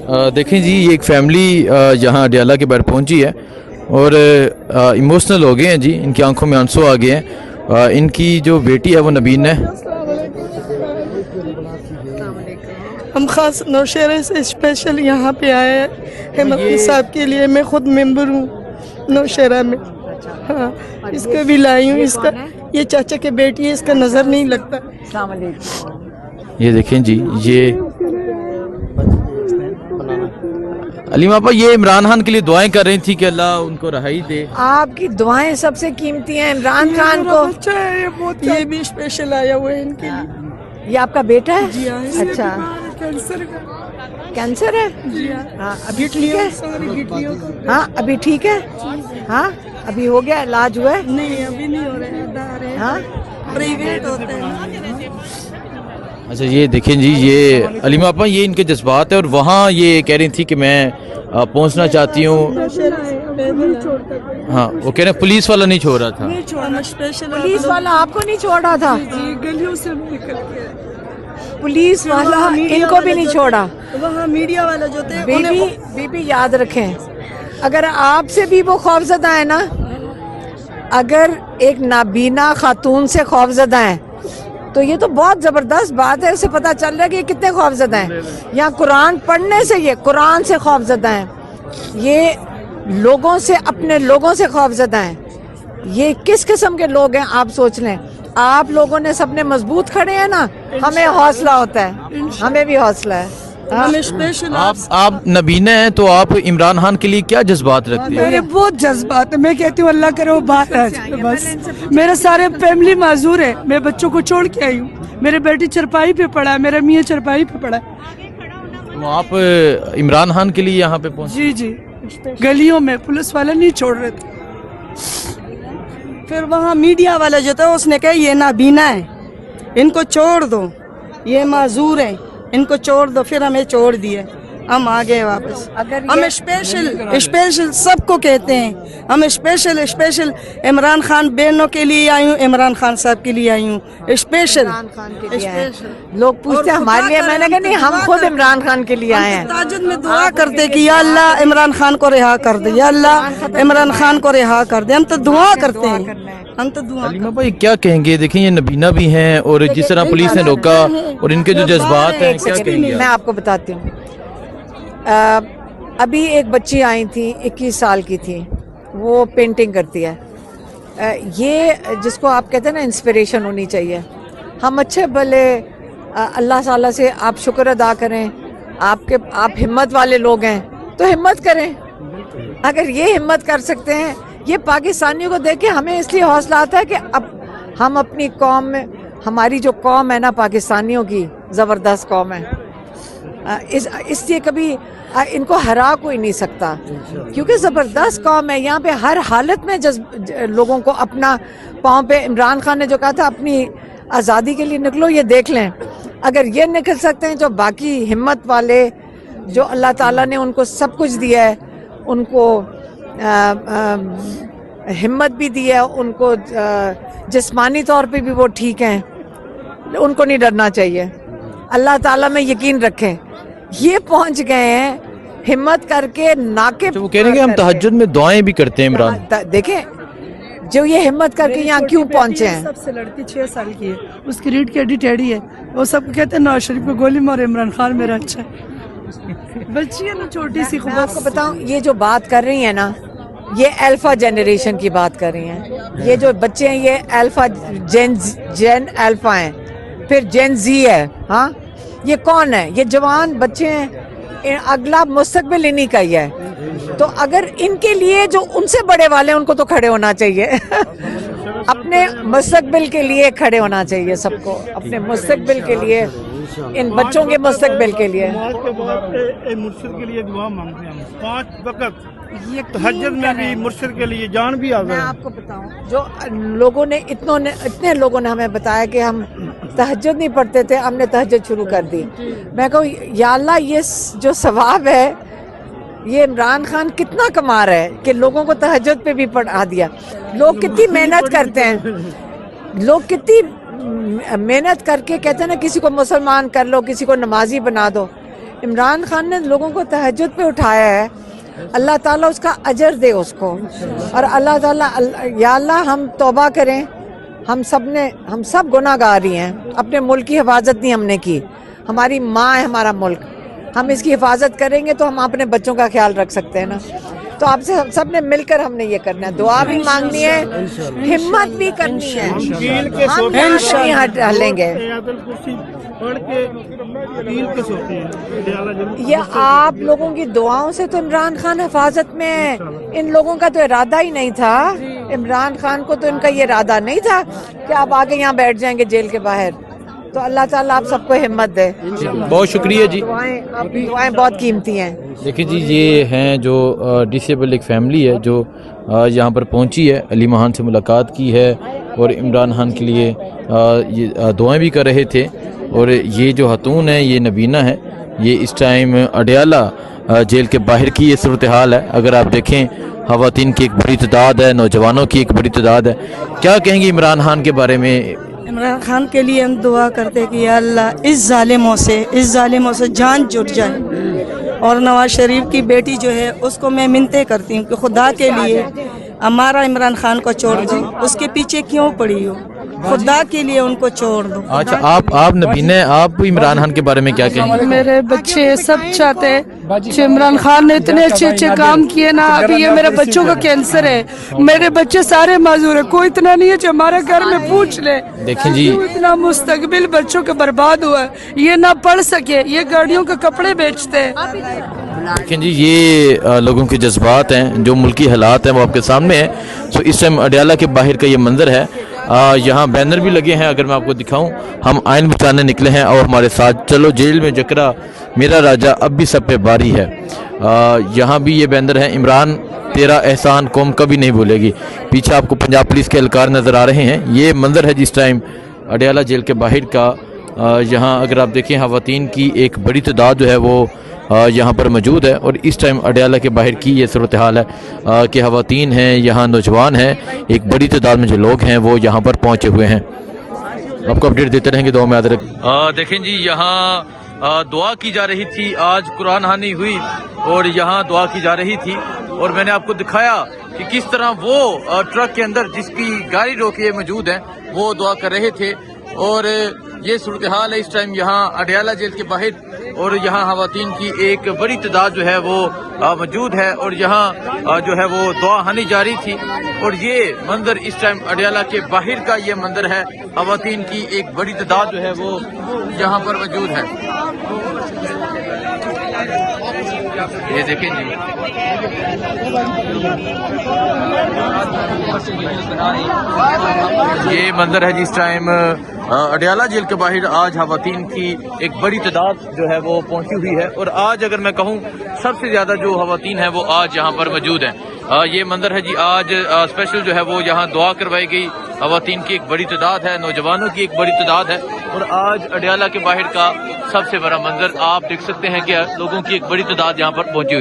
देखें जी, ये एक फैमिली यहाँ अडियाला के बाहर पहुँची है और इमोशनल हो गए हैं जी, इनकी आंखों में आंसू आ गए हैं। इनकी जो बेटी है वो नबीन है। हम खास नौशहरा से स्पेशल यहाँ पे आए हैं हेमंत साहब के लिए। मैं खुद मेंबर हूँ नौशहरा में। हाँ, इसका भी लाई हूँ। इसका ये चाचा की बेटी है, इसका नज़र नहीं लगता। ये देखें जी, ये अलीमा आपा ये इमरान खान के लिए दुआएं कर रही थी कि अल्लाह उनको रहाई दे। आपकी दुआएं सबसे कीमती हैं। इमरान खान को ये भी स्पेशल आया हुआ है इनके लिए। ये आपका बेटा है? जी हाँ। अच्छा, कैंसर कैंसर है? जी हाँ। हाँ, अभी ठीक है? सारी गिट्टियों का। हाँ, अभी ठीक है? हाँ, अभी हो गया, इलाज हुआ है? नहीं, अभी नहीं हो रहा है। हाँ, प्राइवेट होता है। अच्छा, ये देखें जी, ये अलीमा आपा ये इनके जज्बात है और वहाँ ये कह रही थी कि मैं पहुँचना चाहती हूँ। हाँ, वो कह रहे हैं पुलिस वाला नहीं छोड़ रहा था। पुलिस वाला आपको नहीं छोड़ रहा था? जी, गलियों से निकल के पुलिस वाला इनको भी नहीं छोड़ा। वहाँ मीडिया वाला जो थे बीबी याद रखें, अगर आपसे भी वो खौफजदा है ना, अगर एक नाबीना खातून से खौफजदा है तो ये तो बहुत ज़बरदस्त बात है। इससे पता चल रहा है कि ये कितने खौफजदा हैं। यहाँ कुरान पढ़ने से, ये कुरान से खौफजदा हैं। ये लोगों से, अपने लोगों से खौफजदा हैं। ये किस किस्म के लोग हैं आप सोच लें। आप लोगों ने सबने मजबूत खड़े हैं ना, हमें हौसला होता है, हमें भी हौसला है। हमें स्पेशल आप नबीना हैं तो आप इमरान खान के लिए क्या जज्बात रखते हैं? मेरे बहुत जज्बात है। मैं कहती हूँ अल्लाह करे वो बाहर आ जाए बस। मेरे सारे फैमिली माजूर है। मैं बच्चों को छोड़ के आई हूँ। मेरे बेटी चरपाई पे पड़ा है, मेरा मियाँ चरपाई पे पड़ा है। तो आप इमरान खान के लिए यहाँ पे पहुँचे? जी जी, गलियों में पुलिस वाले नहीं छोड़ रहे थे। फिर वहाँ मीडिया वाला जो था उसने कहा ये नाबीना है, इनको छोड़ दो, ये माजूर है, इनको छोड़ दो। फिर हमें छोड़ दिए, हम आ गए वापस। हम स्पेशल सबको कहते हैं, हम स्पेशल इमरान खान बहनों के लिए आई हूँ, इमरान खान साहब के लिए आई हूँ स्पेशल। लोग पूछते हैं हमारे लिए, मैंने कहा नहीं, हम खुद इमरान खान के लिए आए हैं। ताजुद में दुआ करते कि या अल्लाह इमरान खान को रिहा कर दे, या अल्लाह इमरान खान को रिहा कर दे। हम तो दुआ करते हैं, हम तो दुआ। अलीमा भाई क्या कहेंगे? देखिए ये नबीना भी हैं और जिस तरह पुलिस ने रोका और इनके जो जज्बात हैं, क्या कहेंगे? मैं आपको बताती हूँ। अभी एक बच्ची आई थी, 21 साल की थी, वो पेंटिंग करती है। ये जिसको आप कहते हैं ना इंस्पिरेशन होनी चाहिए। हम अच्छे भले अल्लाह ताला से आप शुक्र अदा करें, आप हिम्मत वाले लोग हैं तो हिम्मत करें। अगर ये हिम्मत कर सकते हैं, ये पाकिस्तानियों को देख के हमें इसलिए हौसला आता है कि अब हम अपनी कौम में, हमारी जो कौम है ना पाकिस्तानियों की, ज़बरदस्त कौम है। इसलिए कभी इनको हरा कोई नहीं सकता क्योंकि ज़बरदस्त कौम है। यहाँ पे हर हालत में लोगों को अपना पाँव पे, इमरान खान ने जो कहा था अपनी आज़ादी के लिए निकलो, ये देख लें। अगर ये निकल सकते हैं, जो बाकी हिम्मत वाले, जो अल्लाह ताला ने उनको सब कुछ दिया है, उनको हिम्मत भी दी है, उनको जिस्मानी तौर पे भी वो ठीक हैं, उनको नहीं डरना चाहिए। अल्लाह ताला में यकीन रखें। ये पहुंच गए हैं हिम्मत करके, नाके तो वो कह रहे हैं कि हम तहज्जुद में दुआएं भी करते हैं इमरान। देखें जो ये हिम्मत करके यहाँ क्यों पहुंचे हैं। सबसे लड़की 6 साल की है, उसकी रीढ़ की हड्डी टेढ़ी है। वो सब कहते हैं नवाज शरीफ को गोली मारे, इमरान खान मेरा अच्छा है। बच्ची है ना छोटी सी। मैं आपको बताऊं, ये जो बात कर रही है ना, ये अल्फा जनरेशन की बात कर रही हैं। ये जो बच्चे हैं ये अल्फा जेन अल्फा हैं, फिर जेन जी है। हाँ, ये कौन है? ये जवान बच्चे हैं, अगला मुस्तकबिल इन्हीं का ही है। तो अगर इनके लिए जो उनसे बड़े वाले हैं उनको तो खड़े होना चाहिए अपने मुस्तकबिल के लिए खड़े होना चाहिए सबको, अपने मुस्तकबिल के लिए, इन बच्चों के मुस्तकबिल के लिए। मुर्शिद के लिए दुआ मांगते हैं हम 5 वक्त, ये तहज्जुद में भी मुर्शिद के लिए जान भी आ गई। मैं आपको बताऊं, जो लोगों ने इतने लोगों ने हमें बताया कि हम तहज्जुद नहीं पढ़ते थे, हमने तहज्जुद शुरू कर दी। मैं कहूँ या अल्लाह, ये जो सवाब है, ये इमरान खान कितना कमा रहा है कि लोगों को तहज्जुद पे भी पढ़ा दिया। लोग कितनी मेहनत करते हैं, लोग कितनी मेहनत करके कहते हैं ना, किसी को मुसलमान कर लो, किसी को नमाजी बना दो। इमरान खान ने लोगों को तहज्जुद पे उठाया है, अल्लाह ताला उसका अजर दे उसको। और अल्लाह ताला, या अल्लाह हम तौबा करें, हम सब गुनाहगार ही हैं, अपने मुल्क की हिफाजत नहीं हमने की। हमारी माँ है हमारा मुल्क, हम इसकी हिफाजत करेंगे तो हम अपने बच्चों का ख्याल रख सकते हैं ना। तो आपसे सब ने मिलकर हमने ये करना है, दुआ भी मांगनी है, हिम्मत भी करनी है, कील के हम सोते यहाँ हलेंगे। आयतुल कुर्सी पढ़ के कील के सोते हैं अडियाला जरूर। ये आप लोगों की दुआओं से तो इमरान खान हिफाजत में है। इन लोगों का तो इरादा ही नहीं था, इमरान खान को तो इनका ये इरादा नहीं था कि आप आगे यहाँ बैठ जाएंगे जेल के बाहर। तो अल्लाह ताला आप सबको हिम्मत दे। बहुत शुक्रिया जी। दुआएं, आपकी दुआएं बहुत कीमती हैं। देखिए जी, ये हैं जो डिसेबल एक फैमिली है जो यहाँ पर पहुँची है, अली महान से मुलाकात की है और इमरान खान के लिए ये दुआएं भी कर रहे थे। और ये जो खातून है, ये नबीना है, ये इस टाइम अडियाला जेल के बाहर की ये सूरत हाल है। अगर आप देखें, ख़वातीन की एक बड़ी तादाद है, नौजवानों की एक बड़ी तादाद है। क्या कहेंगे इमरान खान के बारे में? इमरान खान के लिए हम दुआ करते हैं कि या अल्लाह इस जालिमों से जान जुट जाए। और नवाज शरीफ की बेटी जो है उसको मैं मिन्नतें करती हूँ कि खुदा के लिए हमारा इमरान खान को छोड़ दो, उसके पीछे क्यों पड़ी हो, खुदा के लिए उनको छोड़ दो। अच्छा, आप नबीना हैं, आप इमरान खान के बारे में क्या कहेंगे? मेरे बच्चे सब चाहते हैं कि इमरान खान ने इतने अच्छे अच्छे काम किए ना। अभी ये मेरे बच्चों का कैंसर है, मेरे बच्चे सारे माजूर है, कोई इतना नहीं है जो हमारे घर में पूछ ले। देखें जी, क्यों इतना मुस्तकबिल बच्चों का बर्बाद हुआ है, ये ना पढ़ सके, ये गाड़ियों के कपड़े बेचते हैं। देखें जी, ये लोगों के जज्बात हैं, जो मुल्की हालात हैं वो आपके सामने हैं। सो इस टाइम अडियाला के बाहर का ये मंजर है। यहाँ बैनर भी लगे हैं, अगर मैं आपको दिखाऊं, हम आइन बचाने निकले हैं और हमारे साथ चलो जेल में जकरा मेरा राजा अब भी सब पे बारी है। यहाँ भी ये बैनर है, इमरान तेरा एहसान कौम कभी नहीं भूलेगी। पीछे आपको पंजाब पुलिस के एहलकार नज़र आ रहे हैं। ये मंजर है जिस टाइम अडियाला जेल के बाहर का। यहाँ अगर आप देखें, ख़वातीन की एक बड़ी तादाद जो है वो यहाँ पर मौजूद है। और इस टाइम अडियाला के बाहर की ये सूरत हाल है कि ख़वातीन हैं, यहाँ नौजवान हैं, एक बड़ी तादाद में जो लोग हैं वो यहाँ पर पहुँचे हुए हैं। आपको अपडेट देते रहेंगे, दुआ में याद रखें। देखें जी, यहाँ दुआ की जा रही थी, आज कुरान हानी हुई और यहाँ दुआ की जा रही थी। और मैंने आपको दिखाया कि किस तरह वो ट्रक के अंदर जिसकी गाड़ी रोके मौजूद है वो दुआ कर रहे थे। और ये सूरत हाल है इस टाइम यहाँ अडियाला जेल के बाहर। और यहाँ ख़वातीन की एक बड़ी तादाद जो है वो मौजूद है और यहाँ जो है वो दुआ हानी जारी थी। और ये मंजर इस टाइम अडियाला के बाहर का ये मंजर है, ख़वातीन की एक बड़ी तादाद जो है वो यहाँ पर मौजूद है। ये देखें जी, ये मंजर है जिस टाइम अडियाला जेल के बाहर आज ख़वातीन की एक बड़ी तादाद जो है वो पहुंची हुई है। और आज अगर मैं कहूं, सबसे ज़्यादा जो ख़वातीन है वो आज यहाँ पर मौजूद हैं। ये मंजर है जी, आज स्पेशल जो है वो यहाँ दुआ करवाई गई। ख़वातीन की एक बड़ी तादाद है, नौजवानों की एक बड़ी तादाद है। और आज अडियाला के बाहर का सबसे बड़ा मंजर आप देख सकते हैं कि लोगों की एक बड़ी तादाद यहाँ पर पहुंची हुई है।